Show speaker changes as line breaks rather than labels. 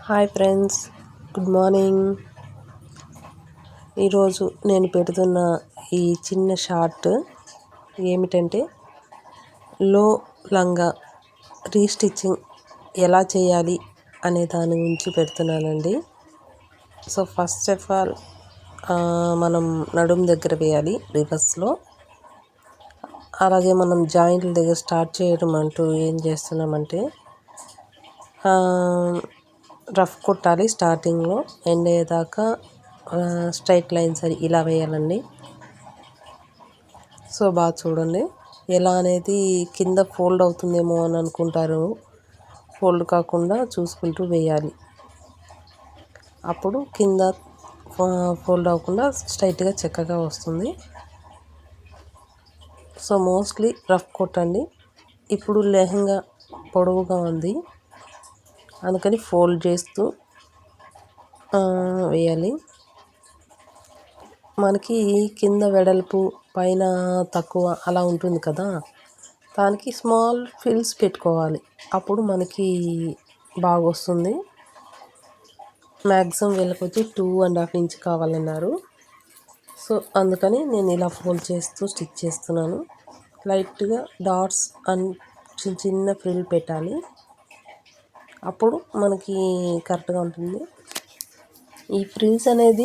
Hi friends, good morning. ఈరోజు నేను పెడుతున్న ఈ చిన్న షార్ట్ ఏమిటంటే లో లంగా రీస్టిచ్చింగ్ ఎలా చేయాలి అనే దాని గురించి పెడుతున్నానండి. సో ఫస్ట్ ఆఫ్ ఆల్ మనం నడుము దగ్గర వేయాలి రివర్స్లో. అలాగే మనం జాయింట్ల దగ్గర స్టార్ట్ చేయడం అంటూ ఏం చేస్తున్నామంటే రఫ్ కొట్టాలి. స్టార్టింగ్లో ఎండ్ అయ్యేదాకా స్ట్రైట్ లైన్స్ అని ఇలా వేయాలండి. సో బాగా చూడండి. ఎలా అనేది కింద ఫోల్డ్ అవుతుందేమో అని అనుకుంటారు, ఫోల్డ్ కాకుండా చూసుకుంటూ వేయాలి. అప్పుడు కింద ఫోల్డ్ అవ్వకుండా స్ట్రైట్గా చక్కగా వస్తుంది. సో మోస్ట్లీ రఫ్ కొట్టండి. ఇప్పుడు లెహంగా పొడవుగా ఉంది, అందుకని ఫోల్డ్ చేస్తూ వేయాలి. మనకి కింద వెడల్పు పైన తక్కువ అలా ఉంటుంది కదా, దానికి స్మాల్ ఫిల్స్ పెట్టుకోవాలి. అప్పుడు మనకి బాగా వస్తుంది. మ్యాక్సిమం వీళ్ళకొచ్చి 2.5 ఇంచ్ కావాలన్నారు. సో అందుకని నేను ఇలా ఫోల్డ్ చేస్తూ స్టిచ్ చేస్తున్నాను. లైట్గా డాట్స్ అండ్ చిన్న చిన్న ఫ్రిల్ పెట్టాలి. అప్పుడు మనకి కరెక్ట్గా ఉంటుంది. ఈ ఫ్రిల్స్ అనేది